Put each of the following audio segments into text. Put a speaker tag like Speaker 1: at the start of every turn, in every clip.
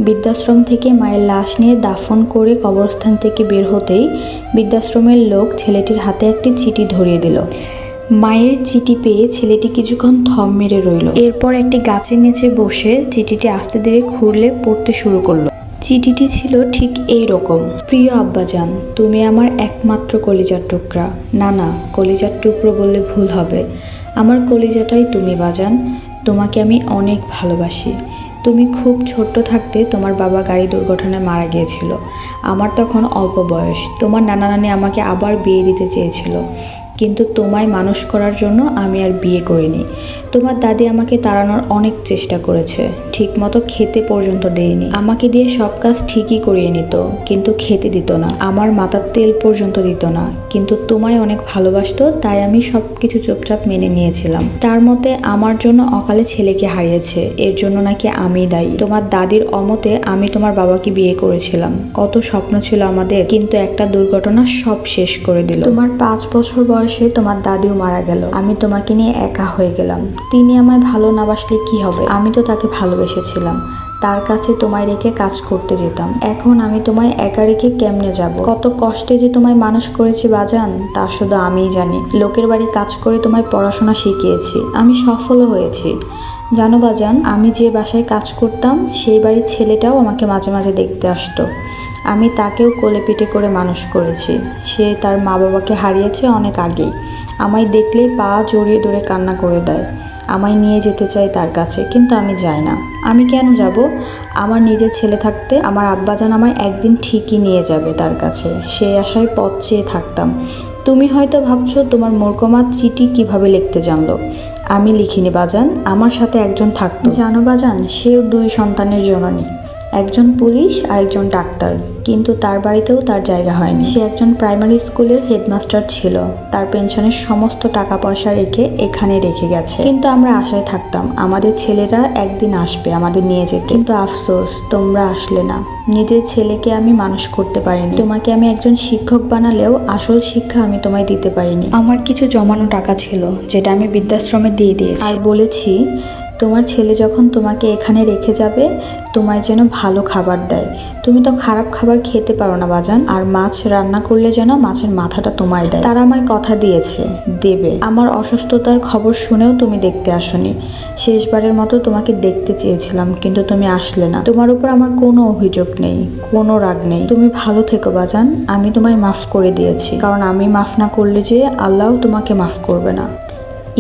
Speaker 1: বৃদ্ধাশ্রম থেকে মায়ের লাশ নিয়ে দাফন করে কবরস্থান থেকে বের হতেই বৃদ্ধাশ্রমের লোক ছেলেটির হাতে একটি চিঠি ধরিয়ে দিল। মায়ের চিঠি পেয়ে ছেলেটি কিছুক্ষণ থম মেরে রইল। এরপর একটি গাছের নিচে বসে চিঠিটি আস্তে ধীরে খুলে পড়তে শুরু করলো। চিঠিটি ছিল ঠিক এই রকম: প্রিয় আব্বাজান, তুমি আমার একমাত্র কলিজার টুকরা। না, কলিজার টুকরো বললে ভুল হবে। আমার কলিজাটাই তুমি বাজান। তোমাকে আমি অনেক ভালোবাসি। তুমি খুব ছোট্ট থাকতে তোমার বাবা গাড়ি দুর্ঘটনায় মারা গিয়েছিল। আমার তখন অল্প বয়স। তোমার নানা নানি আমাকে আবার বিয়ে দিতে চেয়েছিল, কিন্তু তোমায় মানুষ করার জন্য আমি আর বিয়ে করিনি। তোমার দাদি আমাকে তাড়ানোর অনেক চেষ্টা করেছে, ঠিকমতো খেতে পর্যন্ত দেয়নি। আমাকে দিয়ে সব কাজ ঠিকই করিয়ে নিত, কিন্তু খেতে দিত না। আমার মাথার তেল পর্যন্ত দিত না। কিন্তু তোমায় অনেক ভালোবাসতো, তাই আমি সব কিছু চুপচাপ মেনে নিয়েছিলাম। তার মতে আমার জন্য অকালে ছেলেকে হারিয়েছে, এর জন্য নাকি আমি দায়ী। তোমার দাদির অমতে আমি তোমার বাবাকে বিয়ে করেছিলাম। কত স্বপ্ন ছিল আমাদের, কিন্তু একটা দুর্ঘটনা সব শেষ করে দিল। তোমার 5 বছর বয়সে তোমার দাদিও মারা গেল। আমি তোমাকে নিয়ে একা হয়ে গেলাম। তিনি আমায় ভালো না বাসলে কি হবে? আমি তো তাকে ভালোবেসেছিলাম। তার কাছে তোমায় রেখে কাজ করতে যেতাম। এখন আমি তোমায় একা রেখে কেমনে যাব? কত কষ্টে যে তোমায় মানুষ করেছি বাজান, তা শুধু আমিই জানি। লোকের বাড়ি কাজ করে তোমায় পড়াশোনা শিখিয়েছি, আমি সফলও হয়েছি। জানো বাজান, আমি যে বাসায় কাজ করতাম সেই বাড়ির ছেলেটাও আমাকে মাঝে মাঝে দেখতে আসতো। আমি তাকেও কোলে পিঠে করে মানুষ করেছি। সে তার মা বাবাকে হারিয়েছে অনেক আগেই। আমায় দেখলেই পা জড়িয়ে ধরে কান্না করে দেয়। আমায় নিয়ে যেতে চাই তার কাছে, কিন্তু আমি যাই না। আমি কেন যাব? আমার নিজের ছেলে থাকতে আমার আব্বাজান আমায় একদিন ঠিকই নিয়ে যাবে তার কাছে। সেই আশায় পথ চেয়ে থাকতাম। তুমি হয়তো ভাবছো তোমার মূর্খ মা চিঠি কিভাবে লিখতে জানলো। আমি লিখিনি বাজান, আমার সাথে একজন থাকতো। জানো বাজান, সেও 2 সন্তানের জননী। একজন পুলিশ আর একজন ডাক্তার, কিন্তু তার বাড়িতেও তার জায়গা হয়নি। সে একজন প্রাইমারি স্কুলের হেডমাস্টার ছিল। তার পেনশনের সমস্ত টাকা পয়সা রেখে এখানে রেখে গেছে। কিন্তু আমরা আশায় থাকতাম আমাদের ছেলেরা একদিন আসবে আমাদের নিয়ে যেতে। কিন্তু আফসোস, তোমরা আসলে না। নিজের ছেলেকে আমি মানুষ করতে পারিনি। তোমাকে আমি একজন শিক্ষক বানালেও আসল শিক্ষা আমি তোমায় দিতে পারিনি। আমার কিছু জমানো টাকা ছিল, যেটা আমি বৃদ্ধাশ্রমে দিয়ে দিয়েছি। আর বলেছি, তোমার ছেলে যখন তোমাকে এখানে রেখে যাবে, তোমায় যেন ভালো খাবার দেয়। তুমি তো খারাপ খাবার খেতে পারো না বাজান। আর মাছ রান্না করলে যেন মাছের মাথাটা তোমায় দেয়। তারা আমায় কথা দিয়েছে দেবে। আমার অসুস্থতার খবর শুনেও তুমি দেখতে আসনি। শেষবারের মতো তোমাকে দেখতে চেয়েছিলাম, কিন্তু তুমি আসলে না। তোমার উপর আমার কোনো অভিযোগ নেই, কোনো রাগ নেই। তুমি ভালো থেকো বাজান। আমি তোমায় মাফ করে দিয়েছি, কারণ আমি মাফ না করলে যে আল্লাহও তোমাকে মাফ করবে না।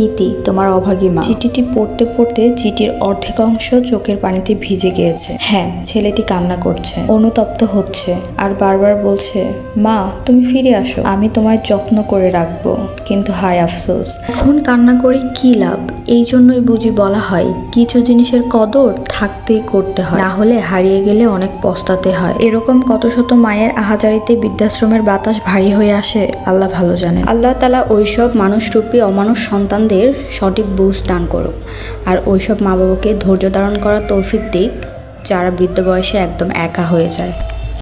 Speaker 1: ইতি, তোমার অভাগী মা। চিঠিটি পড়তে পড়তে চিঠির অর্ধেক অংশ চোখের পানিতে ভিজে গিয়েছে। হ্যাঁ, ছেলেটি কান্না করছে, অনুতপ্ত হচ্ছে, আর বারবার বলছে, মা তুমি ফিরে আসো, আমি তোমায় যত্ন করে রাখবো। কিন্তু হায় আফসোস, এখন কান্না করে কি লাভ? এই জন্যই বুঝি বলা হয় কিছু জিনিসের কদর থাকতেই করতে হয়, না হলে হারিয়ে গেলে অনেক পস্তাতে হয়। এরকম কত শত মায়ের আহাজারিতে বৃদ্ধাশ্রমের বাতাস ভারী হয়ে আসে, আল্লাহ ভালো জানেন। আল্লাহ তাআলা ওইসব মানুষরূপী অমানুষ সন্তানদের সঠিক বুঝ দান করুক, আর ওইসব মা বাবাকে ধৈর্য ধারণ করার তৌফিক দিক, যারা বৃদ্ধ বয়সে একদম একা হয়ে যায়।